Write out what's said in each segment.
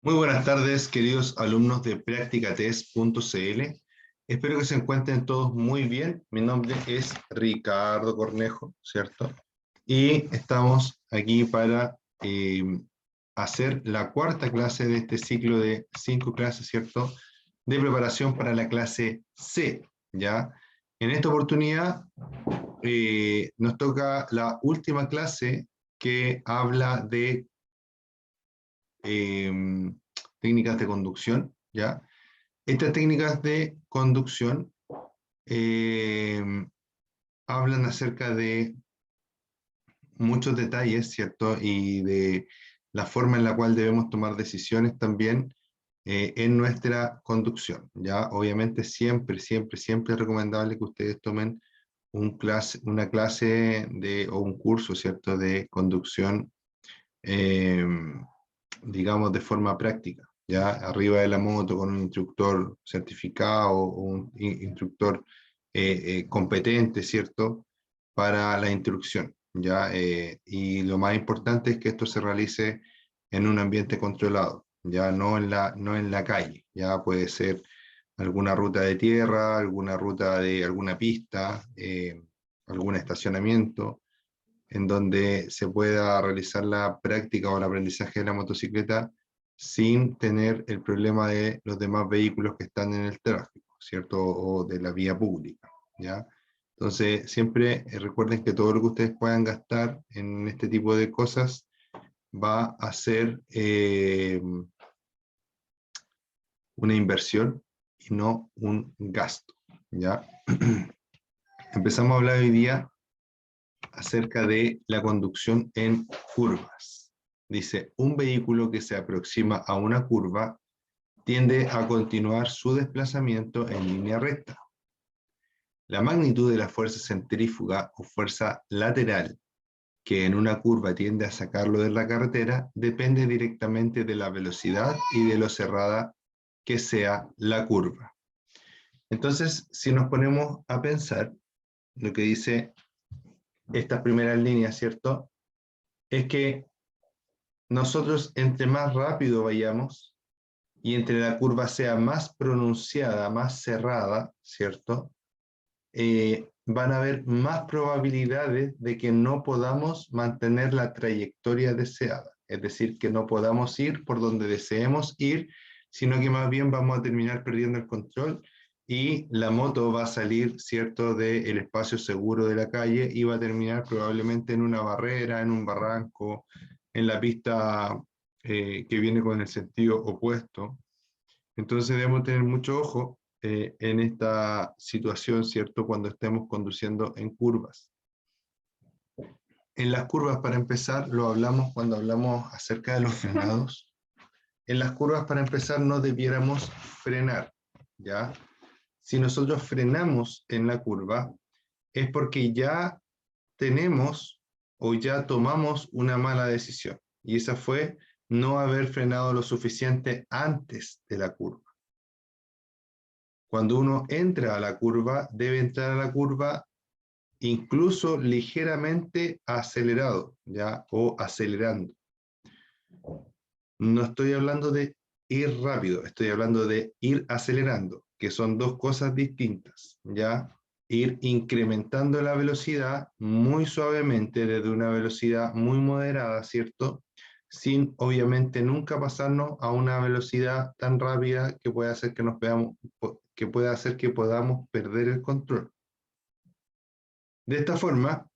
Muy buenas tardes, queridos alumnos de practicatest.cl. Espero que se encuentren todos muy bien. Mi nombre es Ricardo Cornejo, ¿cierto? Y estamos aquí para hacer la cuarta clase de este ciclo de 5 clases, ¿cierto? De preparación para la clase C, ¿ya? En esta oportunidad nos toca la última clase que habla de técnicas de conducción, ¿ya? Estas técnicas de conducción eh, hablan acerca de muchos detalles, ¿cierto? Y de la forma en la cual debemos tomar decisiones también en nuestra conducción, ¿ya? Obviamente siempre, siempre, siempre es recomendable que ustedes tomen una clase o un curso, ¿cierto? De conducción eh, digamos, de forma práctica, ya arriba de la moto con un instructor certificado o un instructor competente, ¿cierto? Para la instrucción, ya. Y lo más importante es que esto se realice en un ambiente controlado, ya no en la calle, ya puede ser alguna ruta de tierra, alguna ruta de alguna pista, algún estacionamiento, en donde se pueda realizar la práctica o el aprendizaje de la motocicleta sin tener el problema de los demás vehículos que están en el tráfico, ¿cierto? O de la vía pública, ¿ya? Entonces, siempre recuerden que todo lo que ustedes puedan gastar en este tipo de cosas va a ser una inversión y no un gasto, ¿ya? Empezamos a hablar hoy día acerca de la conducción en curvas. Dice, un vehículo que se aproxima a una curva tiende a continuar su desplazamiento en línea recta. La magnitud de la fuerza centrífuga o fuerza lateral que en una curva tiende a sacarlo de la carretera depende directamente de la velocidad y de lo cerrada que sea la curva. Entonces, si nos ponemos a pensar lo que dice estas primeras líneas, ¿cierto? Es que nosotros entre más rápido vayamos y entre la curva sea más pronunciada, más cerrada, ¿cierto? Van a haber más probabilidades de que no podamos mantener la trayectoria deseada, es decir, que no podamos ir por donde deseemos ir, sino que más bien vamos a terminar perdiendo el control y la moto va a salir, ¿cierto?, del espacio seguro de la calle y va a terminar probablemente en una barrera, en un barranco, en la pista que viene con el sentido opuesto. Entonces debemos tener mucho ojo en esta situación, ¿cierto?, cuando estemos conduciendo en curvas. En las curvas, para empezar, lo hablamos cuando hablamos acerca de los frenados. En las curvas, para empezar, no debiéramos frenar, ¿ya? Si nosotros frenamos en la curva, es porque ya tenemos o ya tomamos una mala decisión. Y esa fue no haber frenado lo suficiente antes de la curva. Cuando uno entra a la curva, debe entrar a la curva incluso ligeramente acelerado, ¿ya? O acelerando. No estoy hablando de ir rápido, estoy hablando de ir acelerando, que son dos cosas distintas, ¿ya? Ir incrementando la velocidad muy suavemente desde una velocidad muy moderada, ¿cierto? Sin obviamente nunca pasarnos a una velocidad tan rápida que pueda hacer que nos veamos, que pueda hacer que podamos perder el control. De esta forma,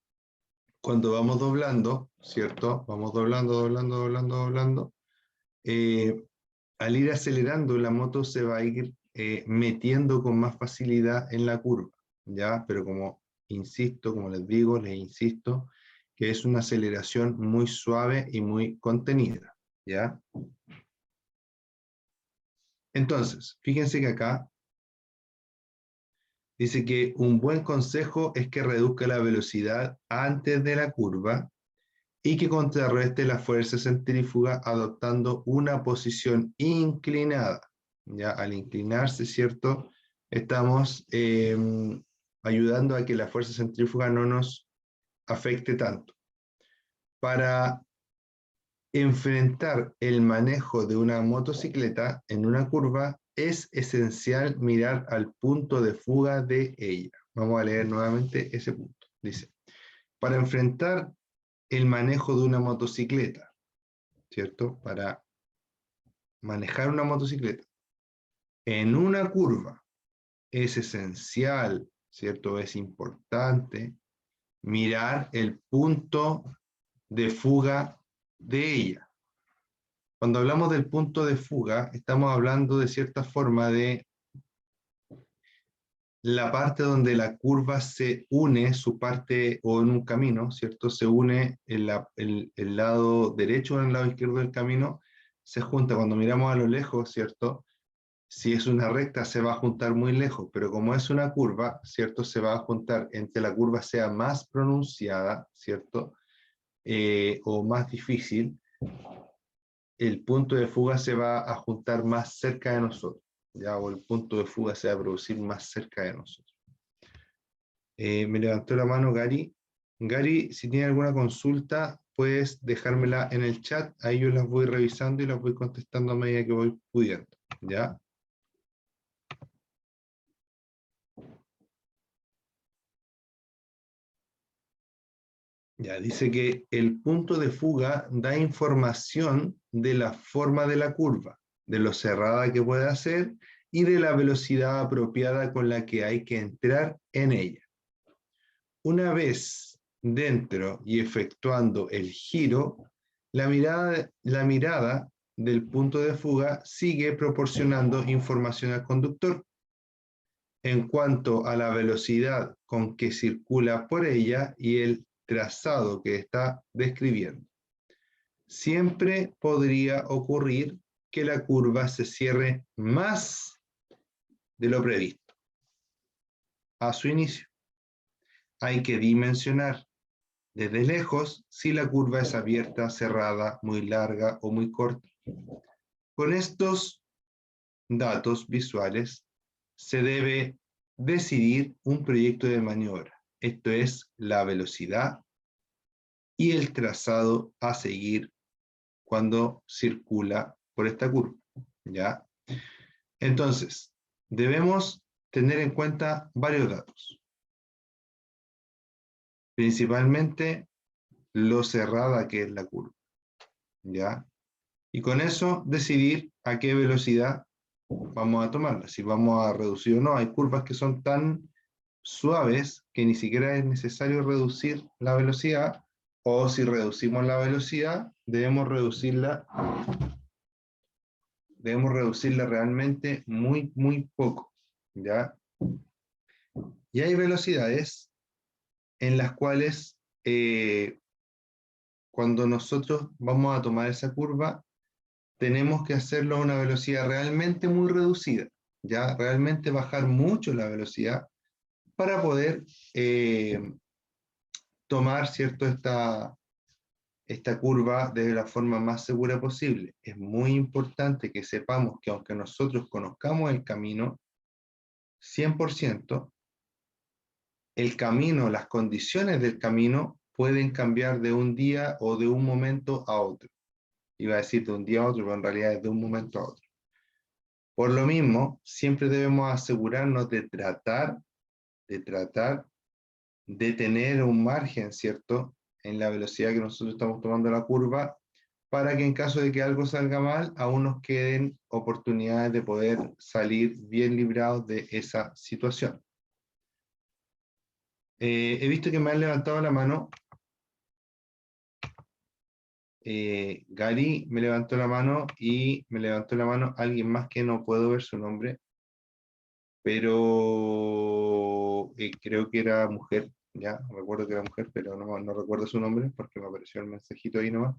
cuando vamos doblando, ¿cierto? Vamos doblando, doblando, doblando, doblando. Al ir acelerando, la moto se va a ir metiendo con más facilidad en la curva, ¿ya? Pero como insisto, como les digo, les insisto, que es una aceleración muy suave y muy contenida, ¿ya? Entonces, fíjense que acá dice que un buen consejo es que reduzca la velocidad antes de la curva y que contrarreste la fuerza centrífuga adoptando una posición inclinada. Ya al inclinarse, ¿cierto? Estamos ayudando a que la fuerza centrífuga no nos afecte tanto. Para enfrentar el manejo de una motocicleta en una curva, es esencial mirar al punto de fuga de ella. Vamos a leer nuevamente ese punto. Dice, para enfrentar el manejo de una motocicleta, ¿cierto? Para manejar una motocicleta en una curva, es esencial, ¿cierto? Es importante mirar el punto de fuga de ella. Cuando hablamos del punto de fuga, estamos hablando de cierta forma de la parte donde la curva se une, su parte, o en un camino, ¿cierto? Se une el lado derecho o el lado izquierdo del camino, se junta. Cuando miramos a lo lejos, ¿cierto? Si es una recta se va a juntar muy lejos, pero como es una curva, ¿cierto? Se va a juntar entre la curva sea más pronunciada, ¿cierto? O más difícil, el punto de fuga se va a juntar más cerca de nosotros, ¿ya? O el punto de fuga se va a producir más cerca de nosotros. Me levantó la mano Gary. Gary, si tiene alguna consulta, puedes dejármela en el chat, ahí yo las voy revisando y las voy contestando a medida que voy pudiendo, ¿ya? Ya, dice que el punto de fuga da información de la forma de la curva, de lo cerrada que puede ser y de la velocidad apropiada con la que hay que entrar en ella. Una vez dentro y efectuando el giro, la mirada del punto de fuga sigue proporcionando información al conductor en cuanto a la velocidad con que circula por ella y el trazado que está describiendo. Siempre podría ocurrir que la curva se cierre más de lo previsto a su inicio. Hay que dimensionar desde lejos si la curva es abierta, cerrada, muy larga o muy corta. Con estos datos visuales se debe decidir un proyecto de maniobra. Esto es la velocidad y el trazado a seguir cuando circula por esta curva, ¿ya? Entonces, debemos tener en cuenta varios datos. Principalmente lo cerrada que es la curva, ¿ya? Y con eso decidir a qué velocidad vamos a tomarla, si vamos a reducir o no. Hay curvas que son tan suaves que ni siquiera es necesario reducir la velocidad, o si reducimos la velocidad, debemos reducirla realmente muy, muy poco, ¿ya? Y hay velocidades en las cuales cuando nosotros vamos a tomar esa curva, tenemos que hacerlo a una velocidad realmente muy reducida, ya realmente bajar mucho la velocidad para poder tomar, ¿cierto?, esta curva de la forma más segura posible. Es muy importante que sepamos que aunque nosotros conozcamos el camino 100%, el camino, las condiciones del camino pueden cambiar de un día o de un momento a otro. Iba a decir de un día a otro, pero en realidad es de un momento a otro. Por lo mismo, siempre debemos asegurarnos de tratar de tener un margen, ¿cierto?, en la velocidad que nosotros estamos tomando la curva, para que en caso de que algo salga mal, aún nos queden oportunidades de poder salir bien librados de esa situación. He visto que me han levantado la mano. Gary me levantó la mano y me levantó la mano alguien más que no puedo ver su nombre, pero creo que era mujer, ya, recuerdo que era mujer, pero no recuerdo su nombre porque me apareció el mensajito ahí nomás.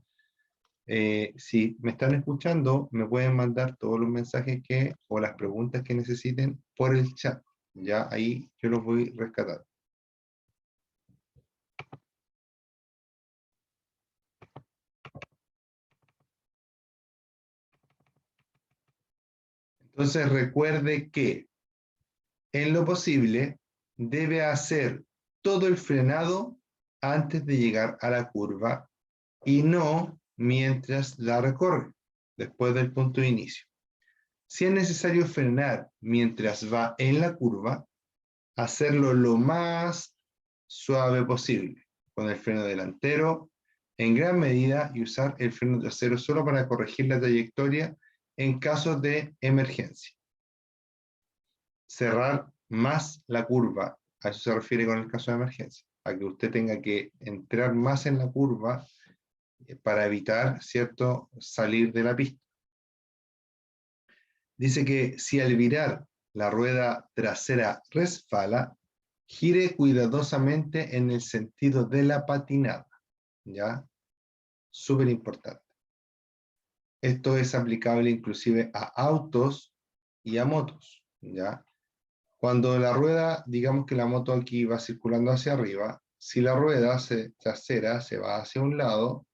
Si me están escuchando, me pueden mandar todos los mensajes o las preguntas que necesiten por el chat, ya ahí yo los voy rescatando. Entonces recuerde que en lo posible debe hacer todo el frenado antes de llegar a la curva y no mientras la recorre, después del punto de inicio. Si es necesario frenar mientras va en la curva, hacerlo lo más suave posible, con el freno delantero en gran medida y usar el freno trasero solo para corregir la trayectoria en casos de emergencia. Cerrar más la curva, a eso se refiere con el caso de emergencia, a que usted tenga que entrar más en la curva para evitar, ¿cierto?, salir de la pista. Dice que si al virar la rueda trasera resbala, gire cuidadosamente en el sentido de la patinada, ¿ya? Súper importante. Esto es aplicable inclusive a autos y a motos, ¿ya? Cuando la rueda, digamos que la moto aquí va circulando hacia arriba, si la rueda trasera se va hacia un lado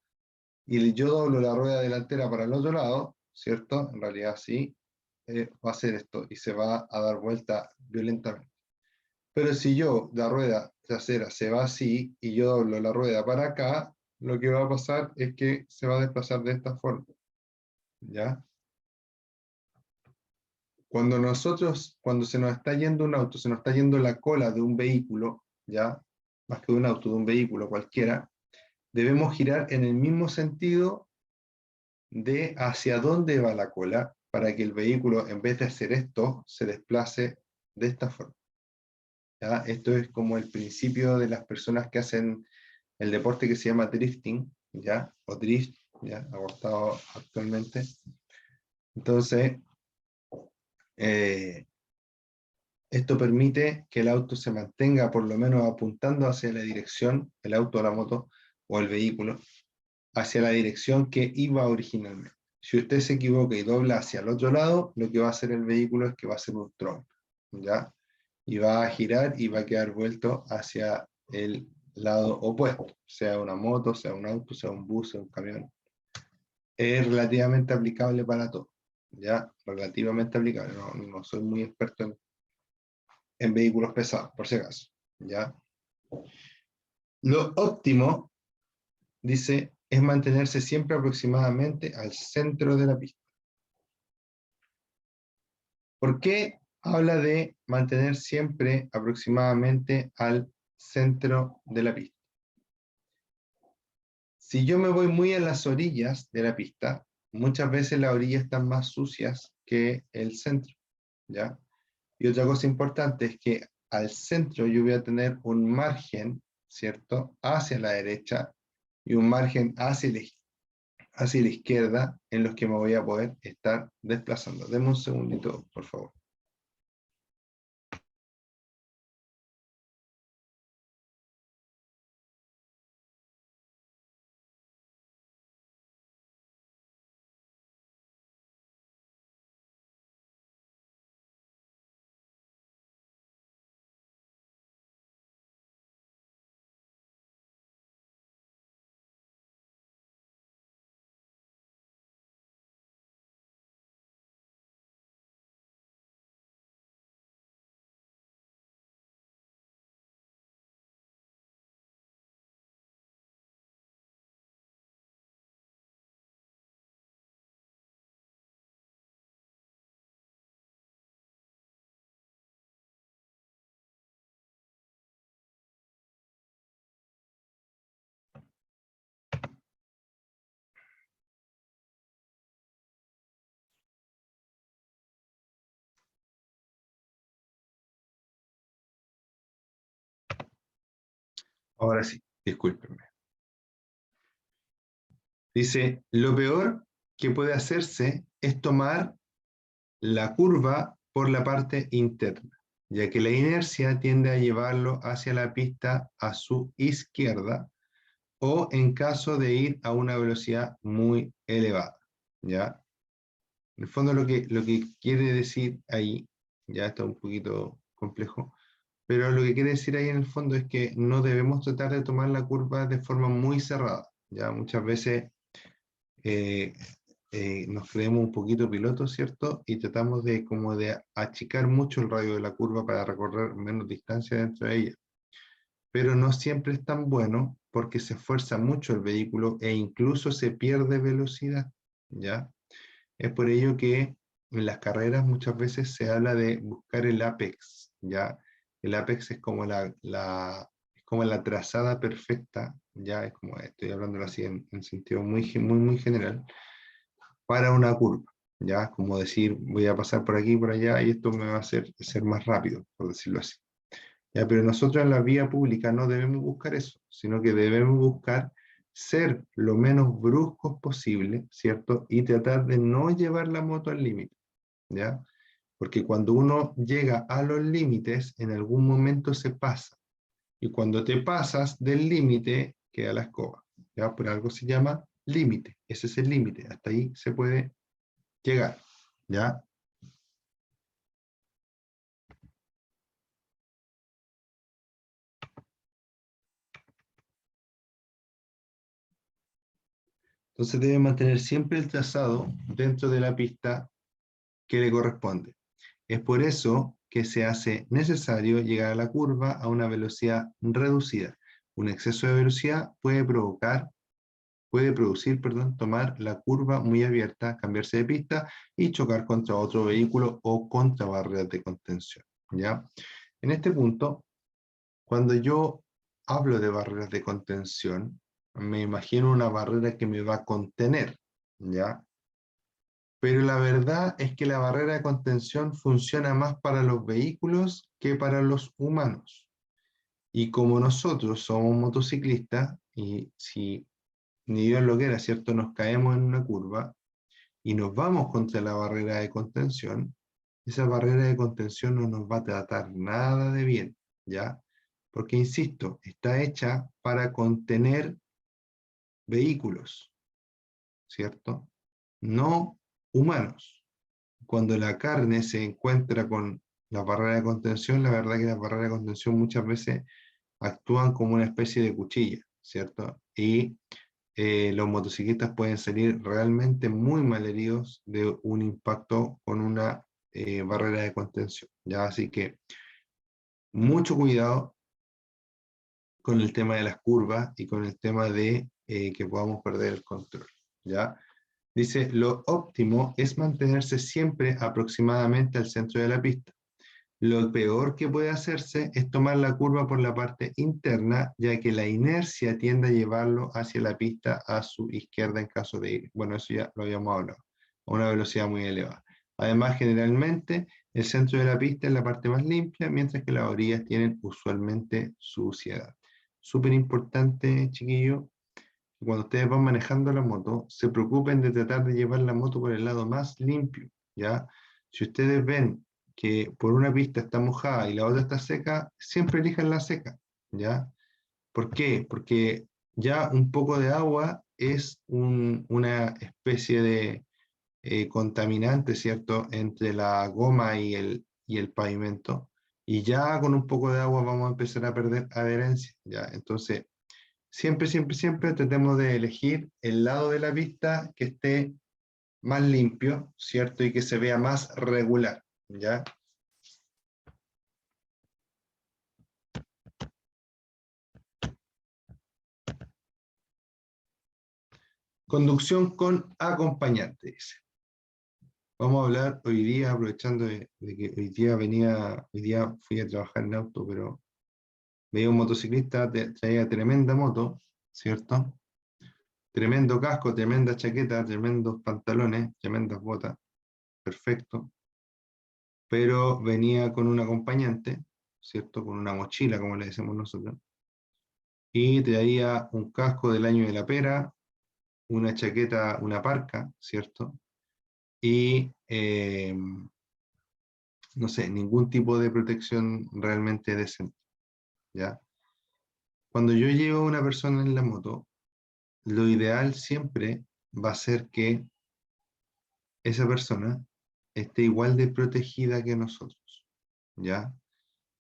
y yo doblo la rueda delantera para el otro lado, ¿cierto? En realidad sí, va a hacer esto y se va a dar vuelta violentamente. Pero si la rueda trasera se va así y yo doblo la rueda para acá, lo que va a pasar es que se va a desplazar de esta forma, ¿ya? Cuando se nos está yendo un auto, se nos está yendo la cola de un vehículo, ¿ya? Más que de un auto, de un vehículo cualquiera, debemos girar en el mismo sentido de hacia dónde va la cola, para que el vehículo, en vez de hacer esto, se desplace de esta forma, ¿ya? Esto es como el principio de las personas que hacen el deporte que se llama drifting, ¿ya? O drift, ¿ya? Agotado actualmente. Entonces, esto permite que el auto se mantenga por lo menos apuntando hacia la dirección, el auto o la moto o el vehículo, hacia la dirección que iba originalmente. Si usted se equivoca y dobla hacia el otro lado, lo que va a hacer el vehículo es que va a hacer un tronco, ¿ya? Y va a girar y va a quedar vuelto hacia el lado opuesto, sea una moto, sea un auto, sea un bus, sea un camión. Es relativamente aplicable para todo, ¿ya? Relativamente aplicable, no soy muy experto en vehículos pesados, por si acaso, ¿ya? Lo óptimo, dice, es mantenerse siempre aproximadamente al centro de la pista. ¿Por qué habla de mantener siempre aproximadamente al centro de la pista? Si yo me voy muy a las orillas de la pista, muchas veces las orillas están más sucias que el centro, ¿ya? Y otra cosa importante es que al centro yo voy a tener un margen, ¿cierto?, hacia la derecha y un margen hacia la izquierda en los que me voy a poder estar desplazando. Deme un segundito, por favor. Ahora sí, discúlpenme. Dice, lo peor que puede hacerse es tomar la curva por la parte interna, ya que la inercia tiende a llevarlo hacia la pista a su izquierda o en caso de ir a una velocidad muy elevada, ¿ya? En el fondo lo que quiere decir ahí, ya está un poquito complejo, pero lo que quiere decir ahí en el fondo es que no debemos tratar de tomar la curva de forma muy cerrada, ya muchas veces eh, nos creemos un poquito pilotos, ¿cierto? Y tratamos de como de achicar mucho el radio de la curva para recorrer menos distancia dentro de ella. Pero no siempre es tan bueno porque se esfuerza mucho el vehículo e incluso se pierde velocidad, ¿ya? Es por ello que en las carreras muchas veces se habla de buscar el apex, ¿ya? El apex es como es como la trazada perfecta, ya es como, estoy hablándolo así en sentido muy general, para una curva, ya como decir, voy a pasar por aquí y por allá y esto me va a hacer ser más rápido, por decirlo así. Ya, pero nosotros en la vía pública no debemos buscar eso, sino que debemos buscar ser lo menos bruscos posible, ¿cierto? Y tratar de no llevar la moto al límite, ¿ya? Porque cuando uno llega a los límites, en algún momento se pasa. Y cuando te pasas del límite, queda la escoba, ¿ya? Por algo se llama límite. Ese es el límite. Hasta ahí se puede llegar, ¿ya? Entonces debe mantener siempre el trazado dentro de la pista que le corresponde. Es por eso que se hace necesario llegar a la curva a una velocidad reducida. Un exceso de velocidad puede producir, tomar la curva muy abierta, cambiarse de pista y chocar contra otro vehículo o contra barreras de contención, ¿ya? En este punto, cuando yo hablo de barreras de contención, me imagino una barrera que me va a contener, ¿ya? Pero la verdad es que la barrera de contención funciona más para los vehículos que para los humanos. Y como nosotros somos motociclistas, y si ni Dios lo quiera, ¿cierto? Nos caemos en una curva y nos vamos contra la barrera de contención, esa barrera de contención no nos va a tratar nada de bien, ¿ya? Porque, insisto, está hecha para contener vehículos, ¿cierto? No humanos. Cuando la carne se encuentra con la barrera de contención, la verdad que las barreras de contención muchas veces actúan como una especie de cuchilla, ¿cierto? Y los motociclistas pueden salir realmente muy mal heridos de un impacto con una barrera de contención, ¿ya? Así que mucho cuidado con el tema de las curvas y con el tema de que podamos perder el control, ¿ya? Dice, lo óptimo es mantenerse siempre aproximadamente al centro de la pista. Lo peor que puede hacerse es tomar la curva por la parte interna, ya que la inercia tiende a llevarlo hacia la pista a su izquierda en caso de ir. Bueno, eso ya lo habíamos hablado, a una velocidad muy elevada. Además, generalmente, el centro de la pista es la parte más limpia, mientras que las orillas tienen usualmente suciedad. Súper importante, chiquillo, cuando ustedes van manejando la moto, se preocupen de tratar de llevar la moto por el lado más limpio, ¿ya? Si ustedes ven que por una pista está mojada y la otra está seca, siempre elijan la seca, ¿ya? ¿Por qué? Porque ya un poco de agua es una especie de contaminante, ¿cierto?, entre la goma y el pavimento, y ya con un poco de agua vamos a empezar a perder adherencia, ¿ya? Entonces, siempre tratemos de elegir el lado de la pista que esté más limpio, ¿cierto? Y que se vea más regular, ¿ya? Conducción con acompañante, dice. Vamos a hablar hoy día, aprovechando de que hoy día fui a trabajar en auto, pero veía un motociclista, traía tremenda moto, ¿cierto? Tremendo casco, tremenda chaqueta, tremendos pantalones, tremendas botas, perfecto. Pero venía con un acompañante, ¿cierto? Con una mochila, como le decimos nosotros, y traía un casco del año de la pera, una chaqueta, una parca, ¿cierto? Y, no sé, ningún tipo de protección realmente decente, ¿ya? Cuando yo llevo a una persona en la moto, lo ideal siempre va a ser que esa persona esté igual de protegida que nosotros, ¿ya?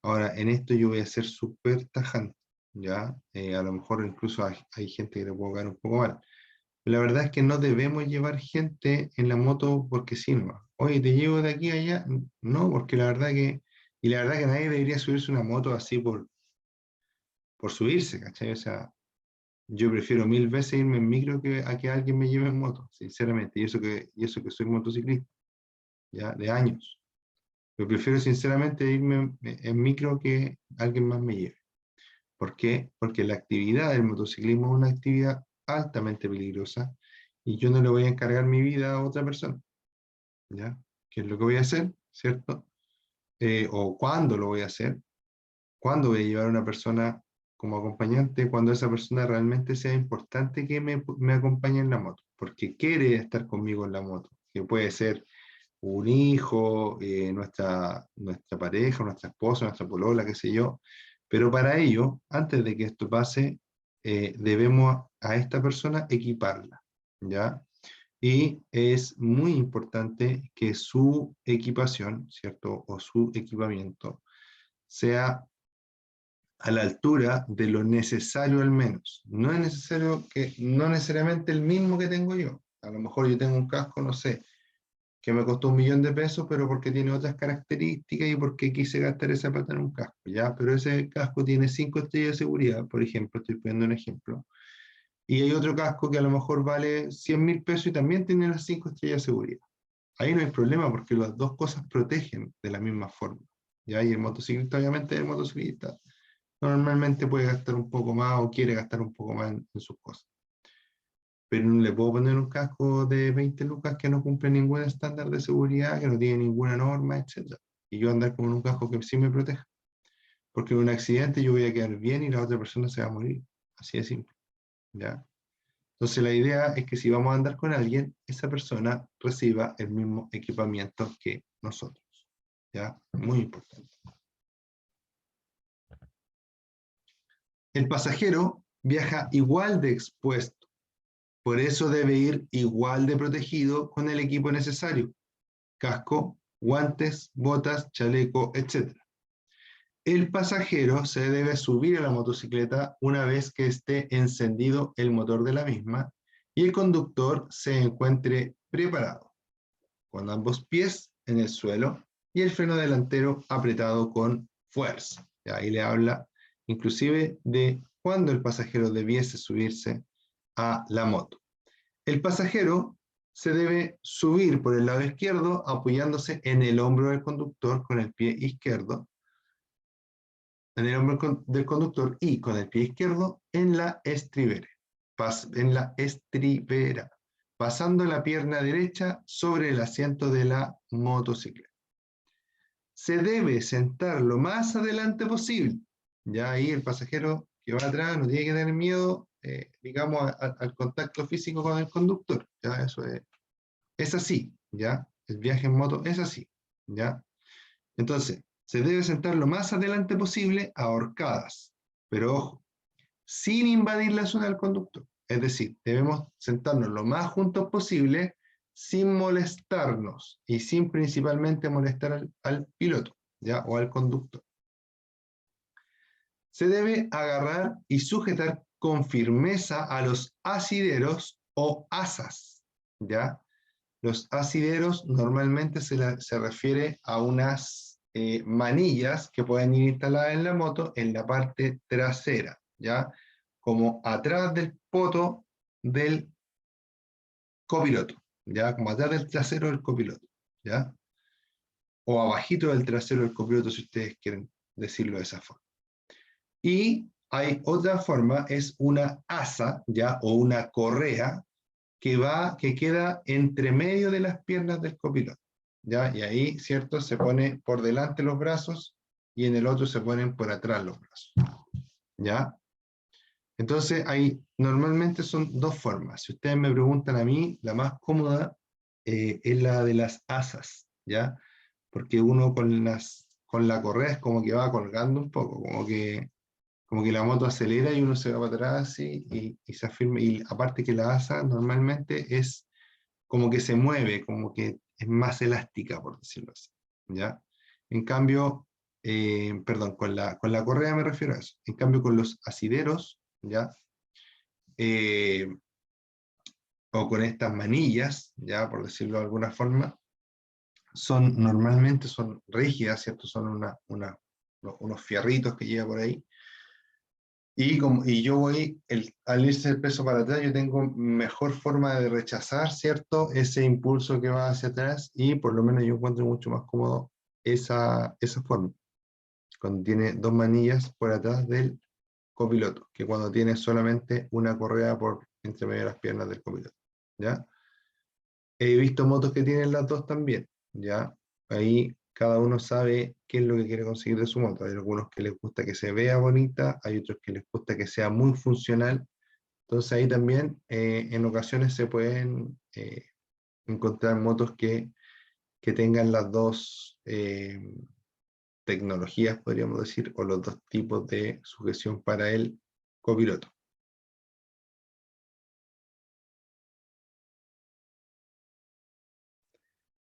Ahora, en esto yo voy a ser súper tajante, ¿ya? A lo mejor incluso hay gente que le puedo caer un poco mal. Pero la verdad es que no debemos llevar gente en la moto porque sí, no. Oye, te llevo de aquí a allá. No, porque la verdad que nadie debería subirse una moto así por subirse, ¿cachai? O sea, Yo prefiero 1000 veces irme en micro que a que alguien me lleve en moto, sinceramente, y eso que soy motociclista, ya, de años. Yo prefiero sinceramente irme en micro que alguien más me lleve. ¿Por qué? Porque la actividad del motociclismo es una actividad altamente peligrosa y yo no le voy a encargar mi vida a otra persona, ¿ya? ¿Qué es lo que voy a hacer? ¿Cierto? O cuándo lo voy a hacer, cuándo voy a llevar a una persona como acompañante, cuando esa persona realmente sea importante que me acompañe en la moto, porque quiere estar conmigo en la moto, que puede ser un hijo, nuestra pareja, nuestra esposa, nuestra polola, qué sé yo, pero para ello, antes de que esto pase, debemos a esta persona equiparla, ¿ya? Y es muy importante que su equipación, ¿cierto? O su equipamiento sea a la altura de lo necesario al menos. No es necesario no necesariamente el mismo que tengo yo. A lo mejor yo tengo un casco, no sé, que me costó 1.000.000 de pesos, pero porque tiene otras características y porque quise gastar esa plata en un casco, ¿ya? Pero ese casco tiene 5 estrellas de seguridad, por ejemplo, estoy poniendo un ejemplo. Y hay otro casco que a lo mejor vale 100.000 pesos y también tiene las 5 estrellas de seguridad. Ahí no hay problema porque las dos cosas protegen de la misma forma, ¿ya? Y el motociclista, obviamente, el motociclista normalmente puede gastar un poco más o quiere gastar un poco más en sus cosas. Pero no le puedo poner un casco de 20 lucas que no cumple ningún estándar de seguridad, que no tiene ninguna norma, etc. Y yo andar con un casco que sí me proteja. Porque en un accidente yo voy a quedar bien y la otra persona se va a morir. Así de simple, ¿ya? Entonces la idea es que si vamos a andar con alguien, esa persona reciba el mismo equipamiento que nosotros, ¿ya? Muy importante. El pasajero viaja igual de expuesto, por eso debe ir igual de protegido con el equipo necesario: casco, guantes, botas, chaleco, etc. El pasajero se debe subir a la motocicleta una vez que esté encendido el motor de la misma y el conductor se encuentre preparado, con ambos pies en el suelo y el freno delantero apretado con fuerza. Y ahí le habla inclusive de cuándo el pasajero debiese subirse a la moto. El pasajero se debe subir por el lado izquierdo apoyándose en el hombro del conductor con el pie izquierdo, en el hombro del conductor y con el pie izquierdo en la estribera, pasando la pierna derecha sobre el asiento de la motocicleta. Se debe sentar lo más adelante posible. Ya ahí el pasajero que va atrás no tiene que tener miedo, digamos, al contacto físico con el conductor. Ya eso es así, ¿ya? El viaje en moto es así, ¿ya? Entonces, se debe sentar lo más adelante posible ahorcadas, pero ojo, sin invadir la zona del conductor. Es decir, debemos sentarnos lo más juntos posible sin molestarnos y sin principalmente molestar al piloto, ¿ya? O al conductor. Se debe agarrar y sujetar con firmeza a los asideros o asas, ¿ya? Los asideros normalmente se refiere a unas manillas que pueden ir instaladas en la moto en la parte trasera, ¿ya? Como atrás del poto del copiloto, ¿ya? Como atrás del trasero del copiloto, ¿ya? O abajito del trasero del copiloto, si ustedes quieren decirlo de esa forma. Y hay otra forma, es una asa, ¿ya? O una correa que queda entre medio de las piernas del copiloto, ¿ya? Y ahí, ¿cierto? Se pone por delante los brazos y en el otro se ponen por atrás los brazos, ¿ya? Entonces, ahí normalmente son dos formas. Si ustedes me preguntan a mí, la más cómoda es la de las asas, ¿ya? Porque uno con la correa es como que va colgando un poco, como que la moto acelera y uno se va para atrás y se afirma. Y aparte que la asa normalmente es como que se mueve, como que es más elástica, por decirlo así, ¿ya? En cambio, perdón, con la correa me refiero a eso. En cambio, con los asideros, ¿ya? Eh, o con estas manillas, ¿ya? Por decirlo de alguna forma, normalmente son rígidas, ¿cierto? Son unos fierritos que lleva por ahí, Y yo voy, al irse el peso para atrás, yo tengo mejor forma de rechazar, ¿cierto? Ese impulso que va hacia atrás y por lo menos yo encuentro mucho más cómodo esa forma, cuando tiene dos manillas por atrás del copiloto, que cuando tiene solamente una correa por entre medio de las piernas del copiloto, ¿ya? He visto motos que tienen las dos también, ¿ya? Ahí cada uno sabe qué es lo que quiere conseguir de su moto. Hay algunos que les gusta que se vea bonita, hay otros que les gusta que sea muy funcional. Entonces ahí también en ocasiones se pueden encontrar motos que tengan las dos tecnologías, podríamos decir, o los dos tipos de sujeción para el copiloto.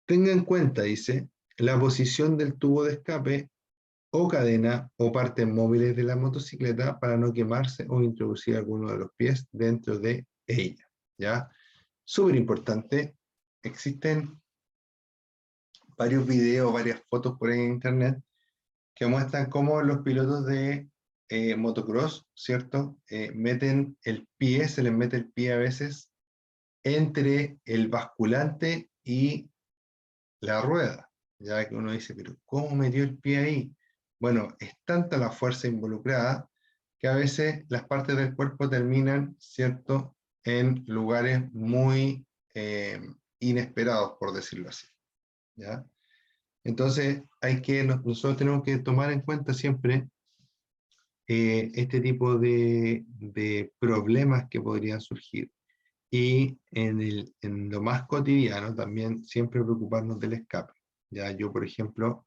Tenga en cuenta, dice, la posición del tubo de escape o cadena o partes móviles de la motocicleta para no quemarse o introducir alguno de los pies dentro de ella. ¿Ya? Súper importante. Existen varios videos, varias fotos por ahí en internet que muestran cómo los pilotos de motocross, ¿cierto? Meten el pie, se les mete el pie a veces entre el basculante y la rueda, ya que uno dice, pero ¿cómo metió el pie ahí? Bueno, es tanta la fuerza involucrada que a veces las partes del cuerpo terminan, ¿cierto?, en lugares muy inesperados, por decirlo así, ¿ya? Entonces, nosotros tenemos que tomar en cuenta siempre este tipo de problemas que podrían surgir. Y en lo más cotidiano también siempre preocuparnos del escape. Ya yo, por ejemplo,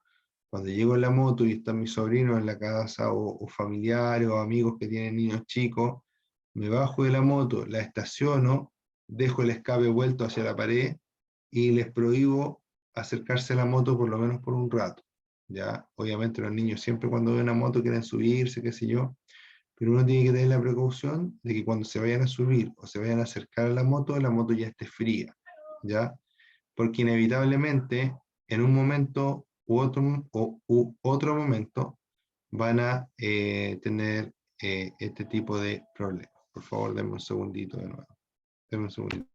cuando llego en la moto y están mis sobrinos en la casa o familiares o amigos que tienen niños chicos, me bajo de la moto, la estaciono, dejo el escape vuelto hacia la pared y les prohíbo acercarse a la moto por lo menos por un rato. Ya, obviamente los niños siempre cuando ven una moto quieren subirse, qué sé yo, pero uno tiene que tener la precaución de que cuando se vayan a subir o se vayan a acercar a la moto ya esté fría, ¿ya? Porque inevitablemente en un momento u otro momento van a tener este tipo de problemas. Por favor, denme un segundito de nuevo. Denme un segundito.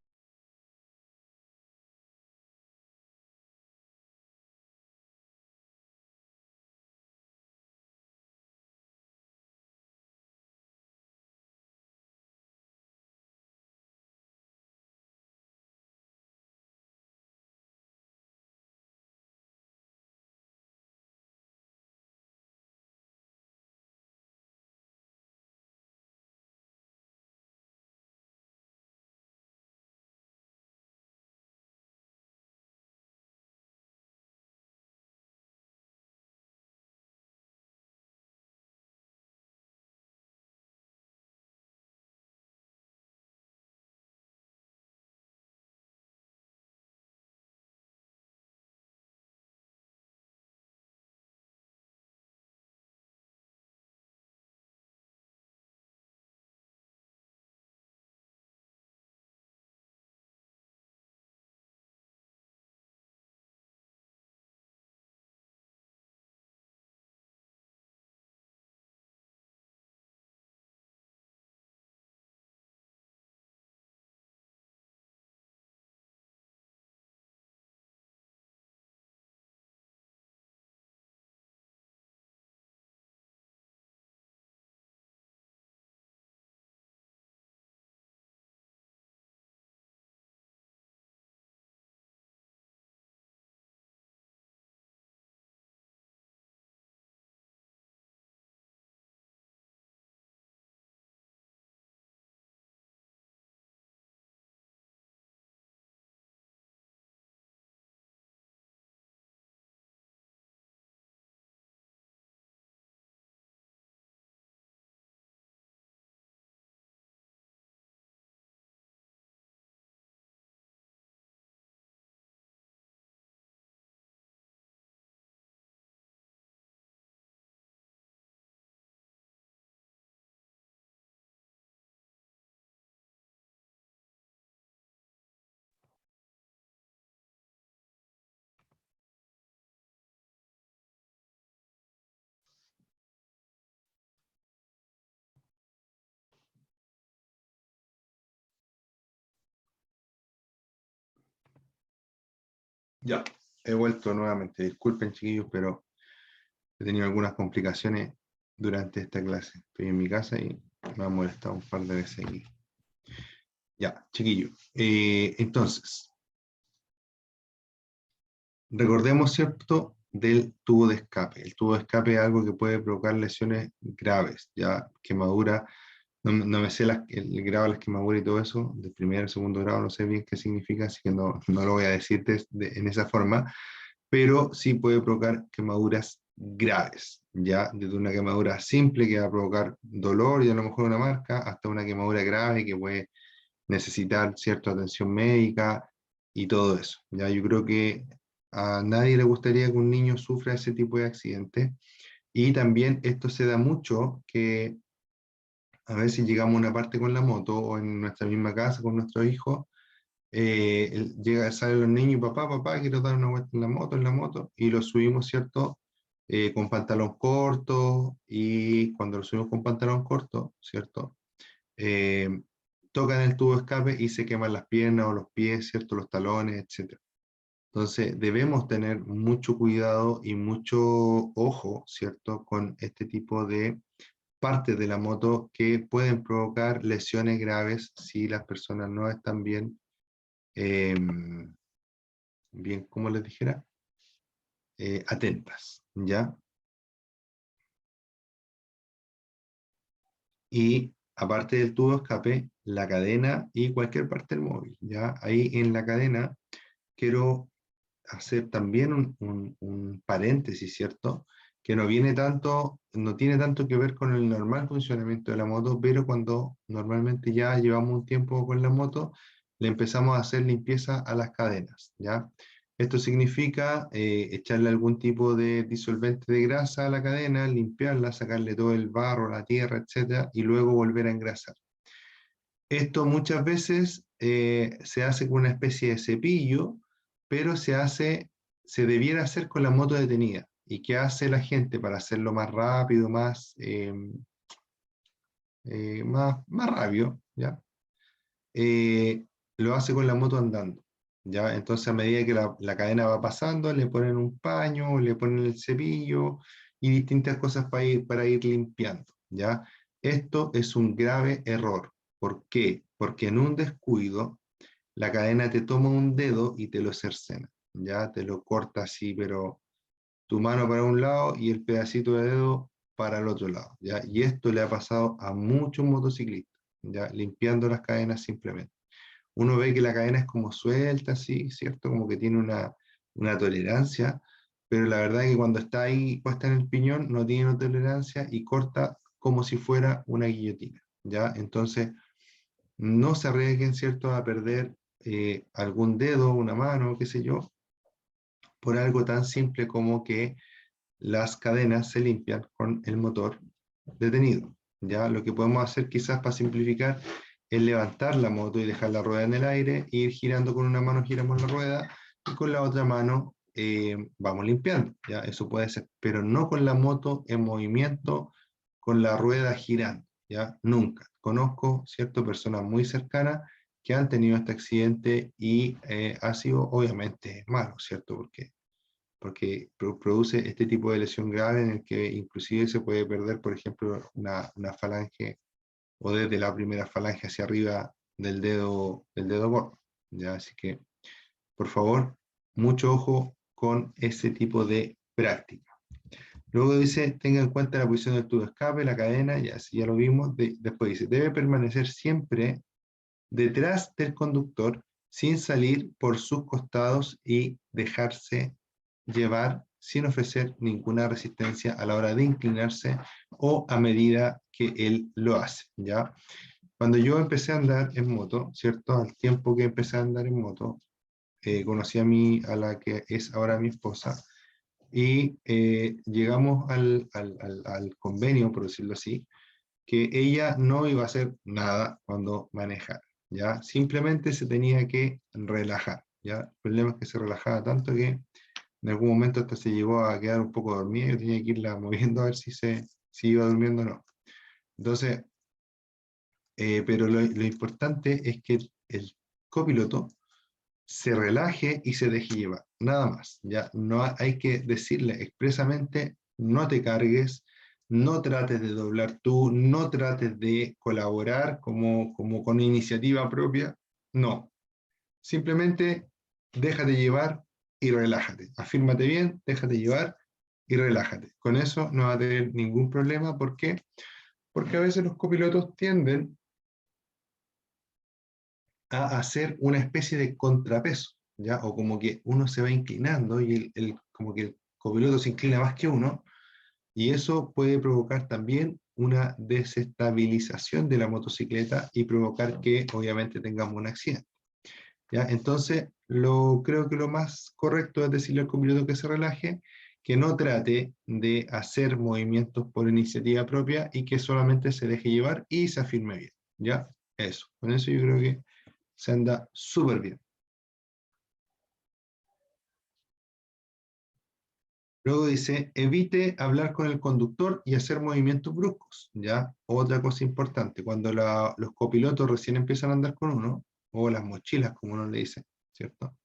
Ya, he vuelto nuevamente. Disculpen, chiquillos, pero he tenido algunas complicaciones durante esta clase. Estoy en mi casa y me ha molestado un par de veces aquí. Ya, chiquillos. Entonces, recordemos, ¿cierto?, del tubo de escape. El tubo de escape es algo que puede provocar lesiones graves, ya quemadura. No me sé el grado de las quemaduras y todo eso, de primer, segundo grado, no sé bien qué significa, así que no lo voy a decir en esa forma, pero sí puede provocar quemaduras graves, ya desde una quemadura simple que va a provocar dolor y a lo mejor una marca, hasta una quemadura grave que puede necesitar cierta atención médica y todo eso. Ya yo creo que a nadie le gustaría que un niño sufra ese tipo de accidente, y también esto se da mucho que a veces llegamos a una parte con la moto o en nuestra misma casa con nuestro hijo, salen los niños y papá, quiero dar una vuelta en la moto, y lo subimos, ¿cierto? Con pantalón corto, y cuando lo subimos con pantalón corto, ¿cierto? Eh, Tocan el tubo de escape y se queman las piernas o los pies, ¿cierto? Los talones, etc. Entonces debemos tener mucho cuidado y mucho ojo, ¿cierto? Con este tipo de partes de la moto que pueden provocar lesiones graves si las personas no están bien, bien, como les dijera, atentas, ¿ya? Y aparte del tubo de escape, la cadena y cualquier parte del móvil, ¿ya? Ahí en la cadena quiero hacer también un paréntesis, ¿cierto? Que no tiene tanto que ver con el normal funcionamiento de la moto, pero cuando normalmente ya llevamos un tiempo con la moto, le empezamos a hacer limpieza a las cadenas, ¿ya? Esto significa echarle algún tipo de disolvente de grasa a la cadena, limpiarla, sacarle todo el barro, la tierra, etcétera, y luego volver a engrasar. Esto muchas veces se hace con una especie de cepillo, pero se debiera hacer con la moto detenida. ¿Y qué hace la gente para hacerlo más rápido, más rápido? ¿Ya? Lo hace con la moto andando, ¿ya? Entonces, a medida que la cadena va pasando, le ponen un paño, le ponen el cepillo y distintas cosas para ir limpiando, ¿ya? Esto es un grave error. ¿Por qué? Porque en un descuido, la cadena te toma un dedo y te lo cercena, ¿ya? Te lo corta así, pero tu mano para un lado y el pedacito de dedo para el otro lado, ¿ya? Y esto le ha pasado a muchos motociclistas, ¿ya? Limpiando las cadenas simplemente. Uno ve que la cadena es como suelta, así, ¿cierto? Como que tiene una tolerancia, pero la verdad es que cuando está ahí puesta en el piñón no tiene una tolerancia y corta como si fuera una guillotina, ¿ya? Entonces, no se arriesguen, ¿cierto?, a perder algún dedo, una mano, qué sé yo, por algo tan simple como que las cadenas se limpian con el motor detenido. Ya lo que podemos hacer quizás para simplificar es levantar la moto y dejar la rueda en el aire, ir girando con una mano, giramos la rueda, y con la otra mano vamos limpiando. Ya eso puede ser, pero no con la moto en movimiento, con la rueda girando. Ya nunca. Conozco, ¿cierto?, personas muy cercanas que han tenido este accidente y ha sido obviamente malo, ¿cierto? Porque produce este tipo de lesión grave en el que inclusive se puede perder, por ejemplo, una falange, o desde la primera falange hacia arriba del dedo gordo, ¿ya? Así que, por favor, mucho ojo con ese tipo de práctica. Luego dice, tenga en cuenta la posición del tubo de escape, la cadena, y así ya lo vimos. Después dice, debe permanecer siempre detrás del conductor sin salir por sus costados y dejarse llevar sin ofrecer ninguna resistencia a la hora de inclinarse o a medida que él lo hace, ¿ya? Cuando yo empecé a andar en moto, ¿cierto? Al tiempo que empecé a andar en moto, conocí a la que es ahora mi esposa, y llegamos al convenio, por decirlo así, que ella no iba a hacer nada cuando manejara, ¿ya? Simplemente se tenía que relajar, ¿ya? El problema es que se relajaba tanto que en algún momento hasta se llegó a quedar un poco dormida, yo tenía que irla moviendo a ver si iba durmiendo o no. Entonces, pero lo importante es que el copiloto se relaje y se deje llevar. nada más. Ya no hay que decirle expresamente, no te cargues, no trates de doblar tú, no trates de colaborar como con iniciativa propia, no. Simplemente déjate llevar y relájate. Afírmate bien, déjate llevar y relájate. Con eso no va a tener ningún problema. ¿Por qué? Porque a veces los copilotos tienden a hacer una especie de contrapeso, ¿ya? O como que uno se va inclinando y como que el copiloto se inclina más que uno, y eso puede provocar también una desestabilización de la motocicleta y provocar que obviamente tengamos un accidente, ¿ya? Entonces, creo que lo más correcto es decirle al copiloto que se relaje, que no trate de hacer movimientos por iniciativa propia y que solamente se deje llevar y se afirme bien, ¿ya? Eso, con eso yo creo que se anda súper bien. Luego dice, evite hablar con el conductor y hacer movimientos bruscos, ¿ya? Otra cosa importante, cuando los copilotos recién empiezan a andar con uno, o las mochilas, como uno le dice, ¿cierto?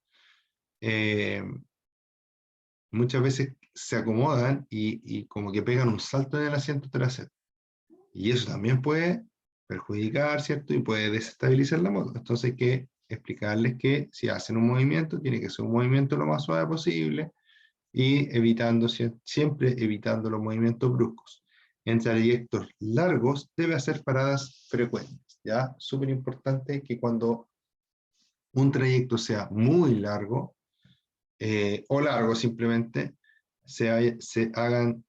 Muchas veces se acomodan y como que pegan un salto en el asiento trasero. Y eso también puede perjudicar, ¿cierto? Y puede desestabilizar la moto. Entonces hay que explicarles que si hacen un movimiento, tiene que ser un movimiento lo más suave posible, y siempre evitando los movimientos bruscos. En trayectos largos debe hacer paradas frecuentes, ¿ya? Súper importante que cuando un trayecto sea muy largo, o largo simplemente, se hagan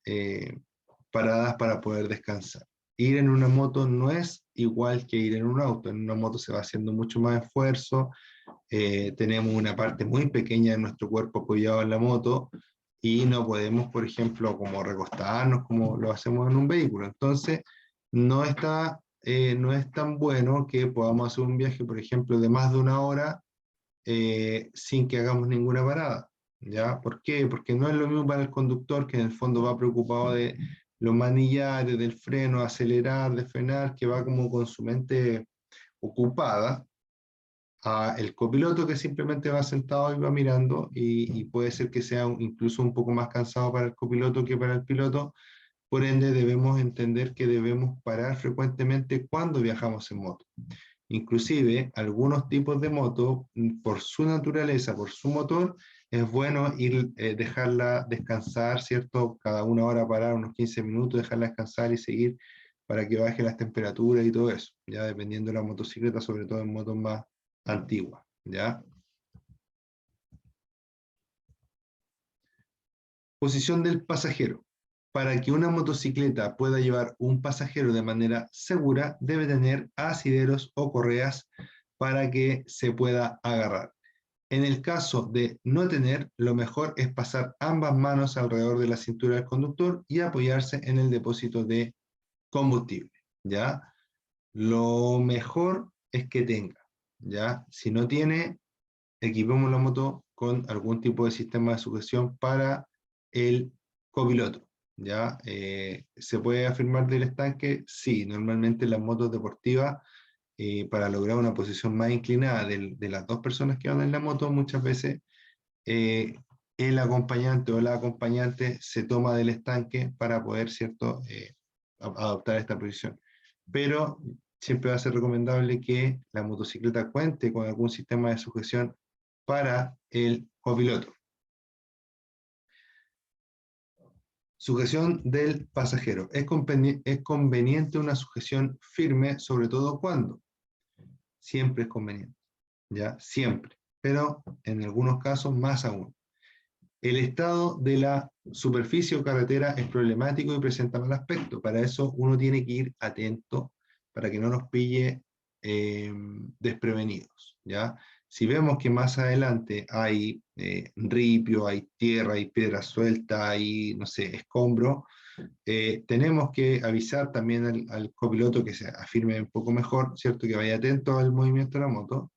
paradas para poder descansar. Ir en una moto no es igual que ir en un auto. En una moto se va haciendo mucho más esfuerzo, tenemos una parte muy pequeña de nuestro cuerpo apoyado en la moto y no podemos, por ejemplo, como recostarnos como lo hacemos en un vehículo. Entonces, no es tan bueno que podamos hacer un viaje, por ejemplo, de más de una hora sin que hagamos ninguna parada. ¿Ya? ¿Por qué? Porque no es lo mismo para el conductor, que en el fondo va preocupado de los manillares, del freno, acelerar, de frenar, que va como con su mente ocupada, a el copiloto que simplemente va sentado y va mirando, y puede ser que sea incluso un poco más cansado para el copiloto que para el piloto. Por ende, debemos entender que debemos parar frecuentemente cuando viajamos en moto. Inclusive, algunos tipos de moto, por su naturaleza, por su motor, es bueno dejarla descansar, ¿cierto? Cada una hora parar unos 15 minutos, dejarla descansar y seguir para que baje las temperaturas y todo eso, ya dependiendo de la motocicleta, sobre todo en motos más antiguas, ¿ya? Posición del pasajero. Para que una motocicleta pueda llevar un pasajero de manera segura, debe tener asideros o correas para que se pueda agarrar. En el caso de no tener, lo mejor es pasar ambas manos alrededor de la cintura del conductor y apoyarse en el depósito de combustible, ¿ya? Lo mejor es que tenga, ¿ya? Si no tiene, equipemos la moto con algún tipo de sistema de sujeción para el copiloto, ¿ya? ¿Se puede afirmar del estanque? Sí, normalmente las motos deportivas, para lograr una posición más inclinada de las dos personas que van en la moto, muchas veces eh, el acompañante o la acompañante se toma del estanque para poder, ¿cierto?, adoptar esta posición. Pero siempre va a ser recomendable que la motocicleta cuente con algún sistema de sujeción para el copiloto. Sujeción del pasajero. Es conveniente una sujeción firme, sobre todo cuando. Siempre es conveniente, ¿ya? Siempre. Pero en algunos casos más aún. El estado de la superficie o carretera es problemático y presenta mal aspecto. Para eso uno tiene que ir atento para que no nos pille desprevenidos, ¿ya? Si vemos que más adelante hay ripio, hay tierra, hay piedra suelta, hay, no sé, escombro, tenemos que avisar también al copiloto que se afirme un poco mejor, ¿cierto? Que vaya atento al movimiento de la moto.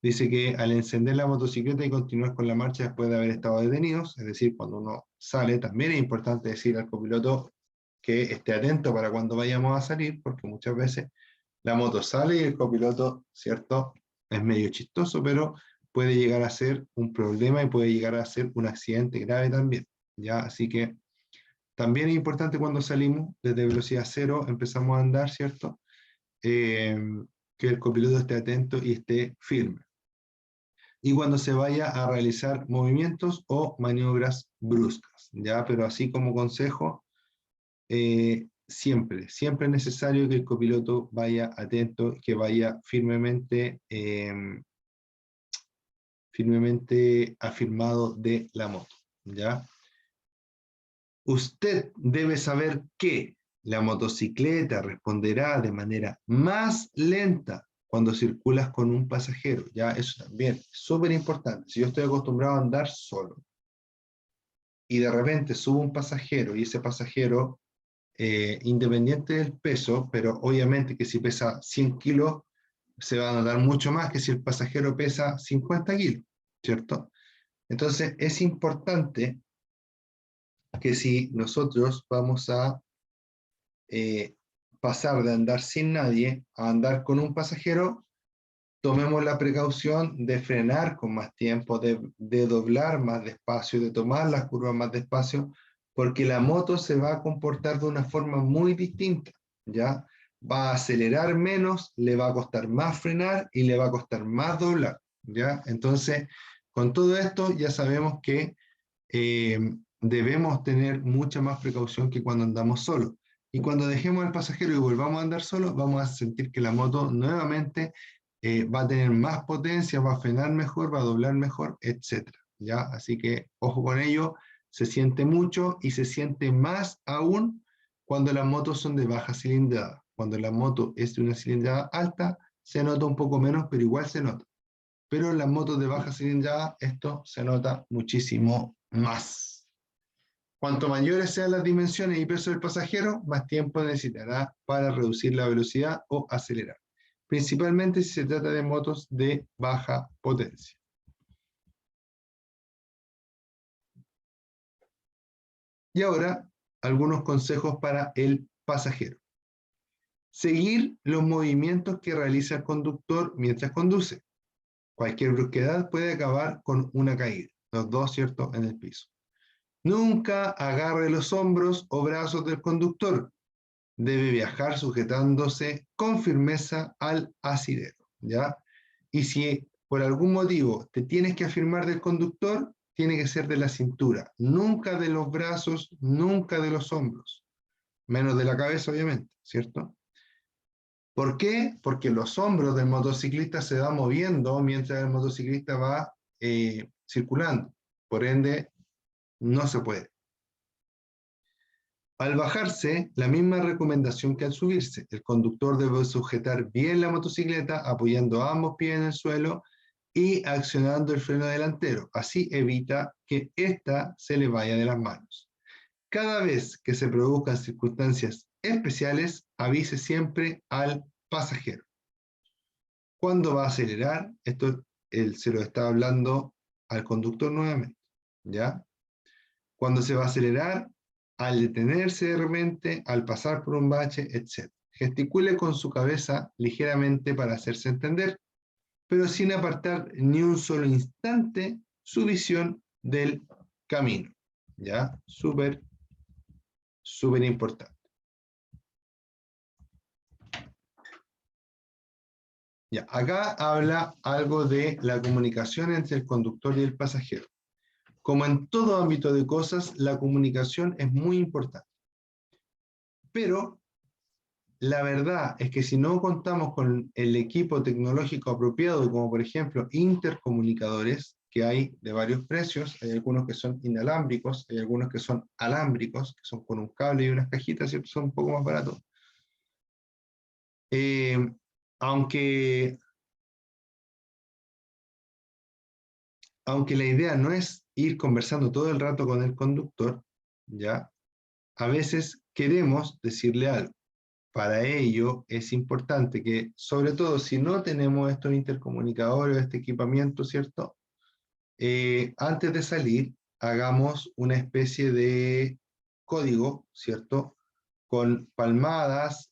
Dice que al encender la motocicleta y continuar con la marcha después de haber estado detenidos, es decir, cuando uno sale, también es importante decir al copiloto que esté atento para cuando vayamos a salir, porque muchas veces la moto sale y el copiloto, ¿cierto? Es medio chistoso, pero puede llegar a ser un problema y puede llegar a ser un accidente grave también, ¿ya? Así que también es importante cuando salimos desde velocidad cero, empezamos a andar, ¿cierto? Que el copiloto esté atento y esté firme. Y cuando se vaya a realizar movimientos o maniobras bruscas, ¿ya? Pero así como consejo, siempre es necesario que el copiloto vaya atento, que vaya firmemente afirmado de la moto, ¿ya? Usted debe saber que la motocicleta responderá de manera más lenta cuando circulas con un pasajero, ¿ya? Eso también es súper importante. Si yo estoy acostumbrado a andar solo y de repente subo un pasajero y ese pasajero, independiente del peso, pero obviamente que si pesa 100 kilos, se va a notar mucho más que si el pasajero pesa 50 kilos, ¿cierto? Entonces es importante que si nosotros vamos a pasar de andar sin nadie a andar con un pasajero, tomemos la precaución de frenar con más tiempo, de doblar más despacio, de tomar las curvas más despacio, porque la moto se va a comportar de una forma muy distinta, ¿ya? Va a acelerar menos, le va a costar más frenar y le va a costar más doblar, ¿ya? Entonces, con todo esto ya sabemos que debemos tener mucha más precaución que cuando andamos solos. Y cuando dejemos al pasajero y volvamos a andar solos, vamos a sentir que la moto nuevamente va a tener más potencia, va a frenar mejor, va a doblar mejor, etc. ¿Ya? Así que ojo con ello, se siente mucho y se siente más aún cuando las motos son de baja cilindrada. Cuando la moto es de una cilindrada alta, se nota un poco menos, pero igual se nota. Pero en las motos de baja cilindrada esto se nota muchísimo más. Cuanto mayores sean las dimensiones y peso del pasajero, más tiempo necesitará para reducir la velocidad o acelerar, principalmente si se trata de motos de baja potencia. Y ahora, algunos consejos para el pasajero. Seguir los movimientos que realiza el conductor mientras conduce. Cualquier brusquedad puede acabar con una caída, los dos, ¿cierto?, en el piso. Nunca agarre los hombros o brazos del conductor. Debe viajar sujetándose con firmeza al asidero, ¿ya? Y si por algún motivo te tienes que afirmar del conductor, tiene que ser de la cintura, nunca de los brazos, nunca de los hombros, menos de la cabeza, obviamente, ¿cierto? ¿Por qué? Porque los hombros del motociclista se van moviendo mientras el motociclista va circulando. Por ende, no se puede. Al bajarse, la misma recomendación que al subirse. El conductor debe sujetar bien la motocicleta apoyando ambos pies en el suelo y accionando el freno delantero. Así evita que ésta se le vaya de las manos. Cada vez que se produzcan circunstancias especiales, avise siempre al pasajero. ¿Cuándo va a acelerar? Esto él se lo está hablando al conductor nuevamente, ¿ya? Cuando se va a acelerar, al detenerse de repente, al pasar por un bache, etc. Gesticule con su cabeza ligeramente para hacerse entender, pero sin apartar ni un solo instante su visión del camino. ¿Ya? Súper, súper importante. Ya, acá habla algo de la comunicación entre el conductor y el pasajero. Como en todo ámbito de cosas, la comunicación es muy importante. Pero la verdad es que si no contamos con el equipo tecnológico apropiado, como por ejemplo intercomunicadores, que hay de varios precios, hay algunos que son inalámbricos, hay algunos que son alámbricos, que son con un cable y unas cajitas, ¿cierto? Son un poco más baratos. Aunque la idea no es ir conversando todo el rato con el conductor, ¿ya? A veces queremos decirle algo. Para ello es importante que, sobre todo si no tenemos estos intercomunicadores, este equipamiento, ¿cierto? Antes de salir, hagamos una especie de código, ¿cierto? Con palmadas,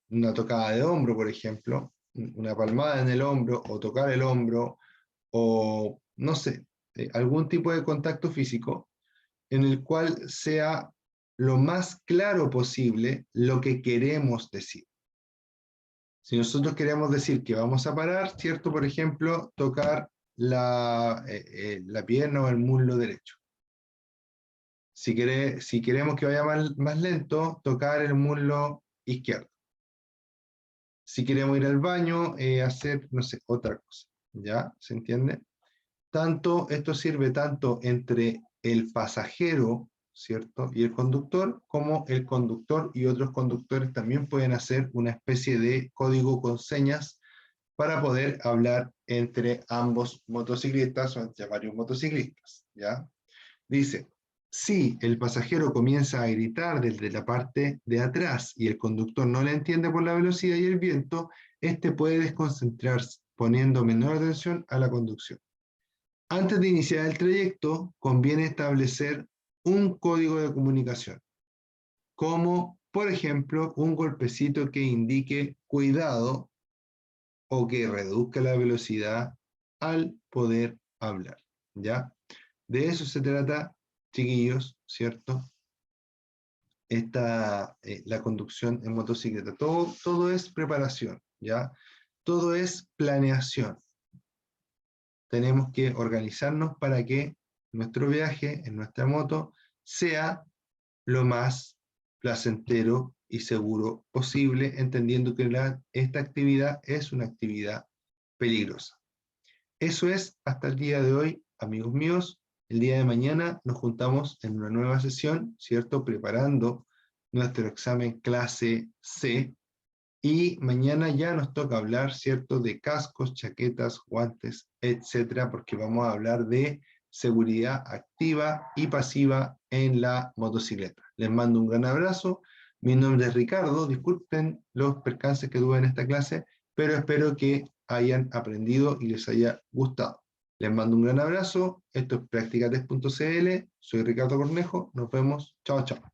una tocada de hombro, por ejemplo, una palmada en el hombro, o tocar el hombro, o no sé, algún tipo de contacto físico en el cual sea lo más claro posible lo que queremos decir. Si nosotros queremos decir que vamos a parar, ¿cierto? Por ejemplo, tocar la pierna o el muslo derecho. Si queremos que vaya más lento, tocar el muslo izquierdo. Si queremos ir al baño, hacer, no sé, otra cosa. ¿Ya? ¿Se entiende? Esto sirve tanto entre el pasajero, ¿cierto? Y el conductor, como el conductor y otros conductores también pueden hacer una especie de código con señas para poder hablar entre ambos motociclistas o entre varios motociclistas, ¿ya? Dice, si el pasajero comienza a gritar desde la parte de atrás y el conductor no le entiende por la velocidad y el viento, este puede desconcentrarse, poniendo menor atención a la conducción. Antes de iniciar el trayecto, conviene establecer un código de comunicación, como, por ejemplo, un golpecito que indique cuidado o que reduzca la velocidad al poder hablar, ¿ya? De eso se trata, chiquillos, ¿cierto? La conducción en motocicleta. Todo es preparación, ¿ya? Todo es planeación. Tenemos que organizarnos para que nuestro viaje en nuestra moto sea lo más placentero y seguro posible, entendiendo que esta actividad es una actividad peligrosa. Eso es hasta el día de hoy, amigos míos. El día de mañana nos juntamos en una nueva sesión, ¿cierto? Preparando nuestro examen clase C. Y mañana ya nos toca hablar, ¿cierto? De cascos, chaquetas, guantes, etcétera, porque vamos a hablar de seguridad activa y pasiva en la motocicleta. Les mando un gran abrazo. Mi nombre es Ricardo. Disculpen los percances que tuve en esta clase, pero espero que hayan aprendido y les haya gustado. Les mando un gran abrazo. Esto es practicatest.cl. Soy Ricardo Cornejo. Nos vemos. Chao, chao.